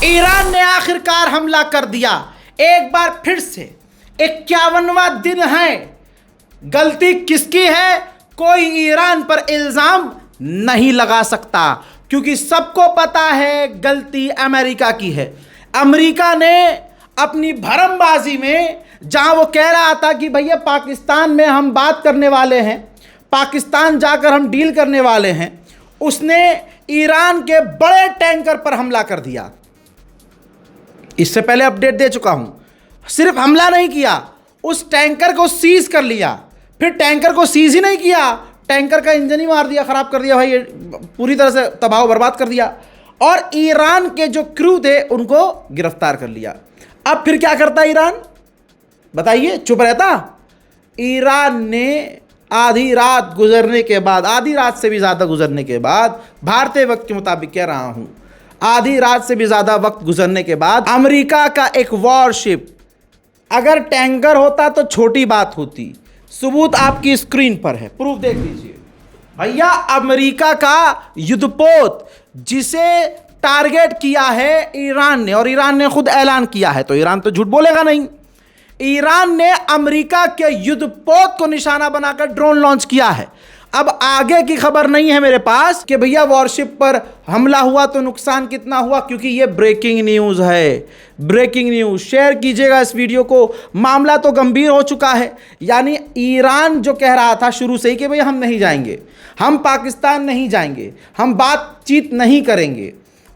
Iran ने आखिरकार हमला कर दिया। एक बार फिर से 51वां दिन है। गलती किसकी है? कोई ईरान पर इल्जाम नहीं लगा सकता, क्योंकि सबको पता है गलती अमेरिका की है। अमेरिका ने अपनी भरमबाजी में, जहां वो कह रहा था कि भैया पाकिस्तान में हम बात करने वाले हैं, पाकिस्तान जाकर हम डील करने वाले हैं, उसने ईरान के बड़े टैंकर पर हमला कर दिया। इससे पहले अपडेट दे चुका हूं। सिर्फ हमला नहीं किया, उस टैंकर को सीज कर लिया। फिर टैंकर को सीज ही नहीं किया, टैंकर का इंजन ही मार दिया, खराब कर दिया भाई, पूरी तरह से तबाह बर्बाद कर दिया। और ईरान के जो क्रू थे उनको गिरफ्तार कर लिया। अब फिर क्या करता ईरान, बताइए? चुप रहता? ईरान ने आधी रात गुजरने के बाद, आधी रात से भी ज़्यादा गुजरने के बाद, भारतीय वक्त के मुताबिक कह रहा हूं, आधी रात से भी ज़्यादा वक्त गुजरने के बाद, अमेरिका का एक वॉरशिप, अगर टैंकर होता तो छोटी बात होती। सबूत आपकी स्क्रीन पर है, प्रूफ देख लीजिए भैया। अमेरिका का युद्धपोत जिसे टारगेट किया है ईरान ने, और ईरान ने खुद ऐलान किया है, तो ईरान तो झूठ बोलेगा नहीं। ईरान ने अमेरिका के युद्धपोत को निशाना बनाकर ड्रोन लॉन्च किया है। अब आगे की खबर नहीं है मेरे पास कि भैया वॉरशिप पर हमला हुआ तो नुकसान कितना हुआ, क्योंकि ये ब्रेकिंग न्यूज़ है। ब्रेकिंग न्यूज़ शेयर कीजिएगा इस वीडियो को। मामला तो गंभीर हो चुका है। यानी ईरान जो कह रहा था शुरू से ही कि भैया हम नहीं जाएंगे, हम पाकिस्तान नहीं जाएंगे, हम बातचीत नहीं करेंगे,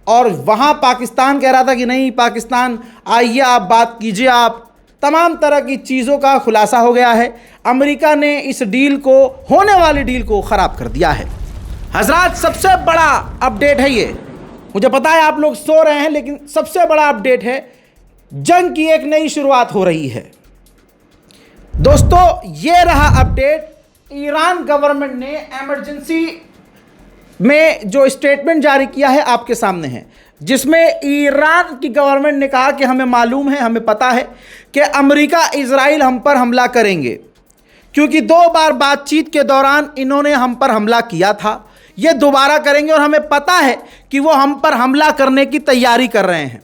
और वहाँ पाकिस्तान कह रहा था कि नहीं पाकिस्तान आइए आप बात कीजिए आप, तमाम तरह की चीज़ों का खुलासा हो गया है। अमेरिका ने इस डील को, होने वाली डील को ख़राब कर दिया है। हजरात, सबसे बड़ा अपडेट है ये। मुझे पता है आप लोग सो रहे हैं, लेकिन सबसे बड़ा अपडेट है, जंग की एक नई शुरुआत हो रही है। दोस्तों, ये रहा अपडेट। ईरान गवर्नमेंट ने इमरजेंसी में जो स्टेटमेंट जारी किया है आपके सामने है, जिसमें ईरान की गवर्नमेंट ने कहा कि हमें मालूम है, हमें पता है कि अमेरिका इजराइल हम पर हमला करेंगे, क्योंकि 2 बार बातचीत के दौरान इन्होंने हम पर हमला किया था, ये दोबारा करेंगे, और हमें पता है कि वो हम पर हमला करने की तैयारी कर रहे हैं।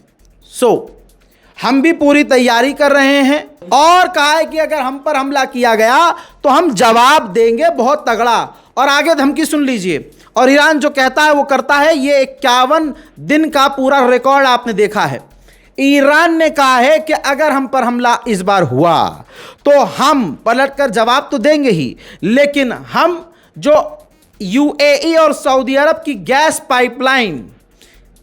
हम भी पूरी तैयारी कर रहे हैं, और कहा है कि अगर हम पर हमला किया गया तो हम जवाब देंगे बहुत तगड़ा। और आगे धमकी सुन लीजिए। और ईरान जो कहता है वो करता है। ये 51 दिन का पूरा रिकॉर्ड आपने देखा है। ईरान ने कहा है कि अगर हम पर हमला इस बार हुआ तो हम पलटकर जवाब तो देंगे ही, लेकिन हम जो यूएई और सऊदी अरब की गैस पाइपलाइन,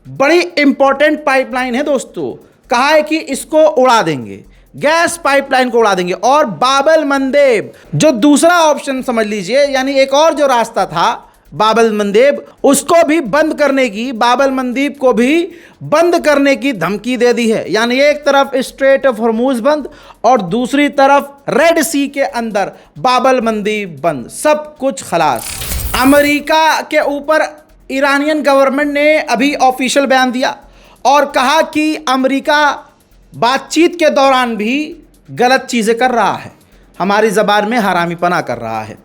बड़ी इंपॉर्टेंट पाइपलाइन है दोस्तों, कहा है कि इसको उड़ा देंगे, गैस पाइपलाइन को उड़ा देंगे। और बाबल मंदेब, जो दूसरा ऑप्शन समझ लीजिए, यानी एक और जो रास्ता था बाबल मंदेब, उसको भी बंद करने की, बाबल मंदीब को भी बंद करने की धमकी दे दी है। यानी एक तरफ स्ट्रेट ऑफ हॉर्मूज बंद और दूसरी तरफ रेड सी के अंदर बाबल मंदीब बंद, सब कुछ खलास। अमेरिका के ऊपर ईरानियन गवर्नमेंट ने अभी ऑफिशियल बयान दिया और कहा कि अमेरिका बातचीत के दौरान भी गलत चीज़ें कर रहा है, हमारी ज़बान में हरामीपना कर रहा है।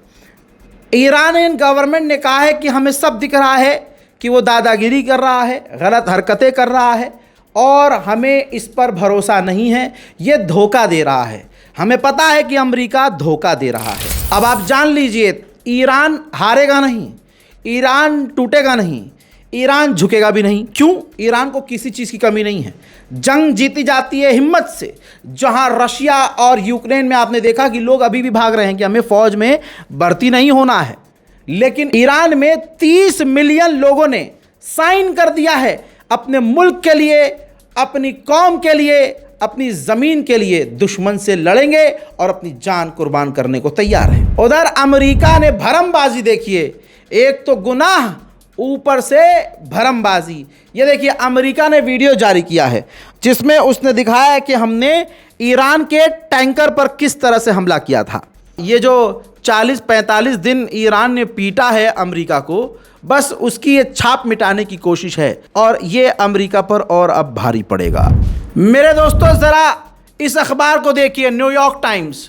ईरानियन गवर्नमेंट ने कहा है कि हमें सब दिख रहा है कि वो दादागिरी कर रहा है, गलत हरकतें कर रहा है, और हमें इस पर भरोसा नहीं है, ये धोखा दे रहा है। हमें पता है कि अमेरिका धोखा दे रहा है। अब आप जान लीजिए, ईरान हारेगा नहीं, ईरान टूटेगा नहीं, ईरान झुकेगा भी नहीं। क्यों? ईरान को किसी चीज़ की कमी नहीं है। जंग जीती जाती है हिम्मत से। जहां रशिया और यूक्रेन में आपने देखा कि लोग अभी भी भाग रहे हैं कि हमें फ़ौज में भर्ती नहीं होना है, लेकिन ईरान में 30 मिलियन लोगों ने साइन कर दिया है अपने मुल्क के लिए, अपनी कौम के लिए, अपनी ज़मीन के लिए दुश्मन से लड़ेंगे और अपनी जान कुर्बान करने को तैयार है। उधर अमेरिका ने भरमबाजी देखिए, एक तो गुनाह ऊपर से भरमबाजी। ये देखिए, अमेरिका ने वीडियो जारी किया है जिसमें उसने दिखाया है कि हमने ईरान के टैंकर पर किस तरह से हमला किया था। ये जो 40-45 दिन ईरान ने पीटा है अमेरिका को, बस उसकी ये छाप मिटाने की कोशिश है, और ये अमेरिका पर और अब भारी पड़ेगा। मेरे दोस्तों, ज़रा इस अखबार को देखिए, न्यूयॉर्क टाइम्स।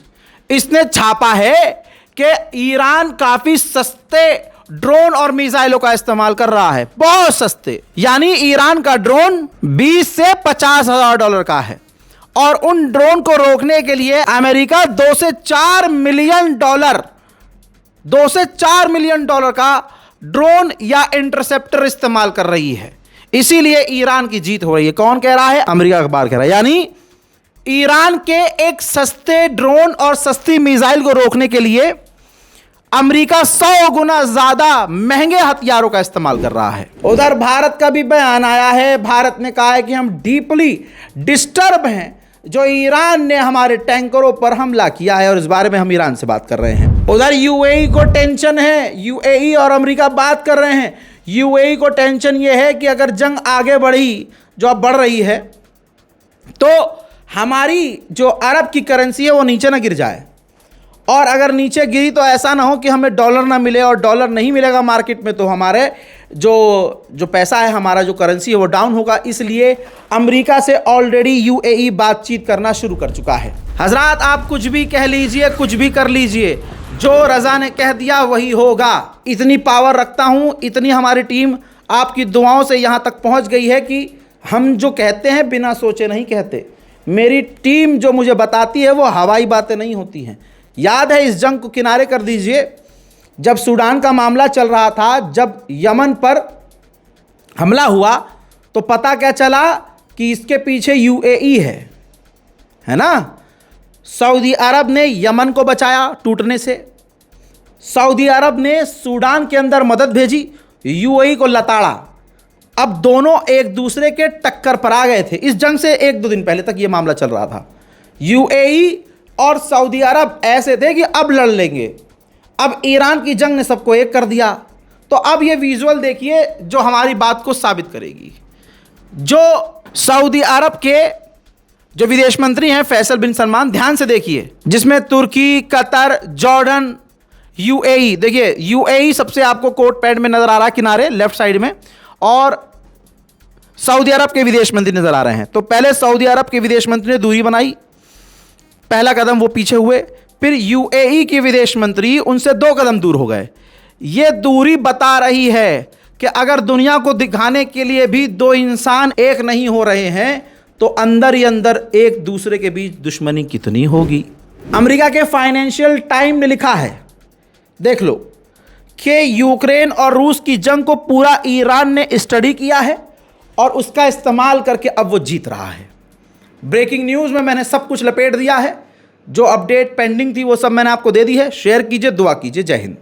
इसने छापा है कि ईरान काफ़ी सस्ते ड्रोन और मिसाइलों का इस्तेमाल कर रहा है, बहुत सस्ते। यानी ईरान का ड्रोन 20 से 50,000 डॉलर का है और उन ड्रोन को रोकने के लिए अमेरिका 2 से 4 मिलियन डॉलर का ड्रोन या इंटरसेप्टर इस्तेमाल कर रही है। इसीलिए ईरान की जीत हो रही है। कौन कह रहा है? अमेरिका अखबार कह रहा है। यानी ईरान के एक सस्ते ड्रोन और सस्ती मिसाइल को रोकने के लिए अमेरिका 100 गुना ज्यादा महंगे हथियारों का इस्तेमाल कर रहा है। उधर भारत का भी बयान आया है। भारत ने कहा है कि हम डीपली डिस्टर्ब हैं जो ईरान ने हमारे टैंकरों पर हमला किया है और इस बारे में हम ईरान से बात कर रहे हैं। उधर यूएई को टेंशन है। यूएई और अमेरिका बात कर रहे हैं। यूएई को टेंशन यह है कि अगर जंग आगे बढ़ी, जो अब बढ़ रही है, तो हमारी जो अरब की करेंसी है वो नीचे ना गिर जाए, और अगर नीचे गिरी तो ऐसा ना हो कि हमें डॉलर ना मिले, और डॉलर नहीं मिलेगा मार्केट में तो हमारे जो पैसा है, हमारा जो करेंसी है वो डाउन होगा। इसलिए अमेरिका से ऑलरेडी यूएई बातचीत करना शुरू कर चुका है। हजरात, आप कुछ भी कह लीजिए, कुछ भी कर लीजिए, जो रज़ा ने कह दिया वही होगा। इतनी पावर रखता हूं, इतनी हमारी टीम आपकी दुआओं से यहां तक पहुंच गई है कि हम जो कहते हैं बिना सोचे नहीं कहते। मेरी टीम जो मुझे बताती है वो हवाई बातें नहीं होती हैं। याद है, इस जंग को किनारे कर दीजिए, जब सूडान का मामला चल रहा था, जब यमन पर हमला हुआ तो पता क्या चला कि इसके पीछे यूएई है ना। सऊदी अरब ने यमन को बचाया टूटने से, सऊदी अरब ने सूडान के अंदर मदद भेजी, यूएई को लताड़ा। अब दोनों एक दूसरे के टक्कर पर आ गए थे। इस जंग से 1-2 दिन पहले तक यह मामला चल रहा था। यूएई और सऊदी अरब ऐसे थे कि अब लड़ लेंगे। अब ईरान की जंग ने सबको एक कर दिया। तो अब ये विजुअल देखिए जो हमारी बात को साबित करेगी। जो सऊदी अरब के जो विदेश मंत्री हैं फैसल बिन सलमान, ध्यान से देखिए, जिसमें तुर्की, कतर, जॉर्डन, यूएई। देखिए यूएई सबसे आपको कोट पैंट में नजर आ रहा है किनारे लेफ्ट साइड में, और सऊदी अरब के विदेश मंत्री नजर आ रहे हैं। तो पहले सऊदी अरब के विदेश मंत्री ने दूरी बनाई, पहला कदम वो पीछे हुए, फिर यूएई के विदेश मंत्री उनसे 2 कदम दूर हो गए। ये दूरी बता रही है कि अगर दुनिया को दिखाने के लिए भी 2 इंसान एक नहीं हो रहे हैं तो अंदर ही अंदर एक दूसरे के बीच दुश्मनी कितनी होगी। अमेरिका के फाइनेंशियल टाइम ने लिखा है, देख लो, कि यूक्रेन और रूस की जंग को पूरा ईरान ने स्टडी किया है और उसका इस्तेमाल करके अब वो जीत रहा है। ब्रेकिंग न्यूज़ में मैंने सब कुछ लपेट दिया है। जो अपडेट पेंडिंग थी वो सब मैंने आपको दे दी है। शेयर कीजिए, दुआ कीजिए। जय हिंद।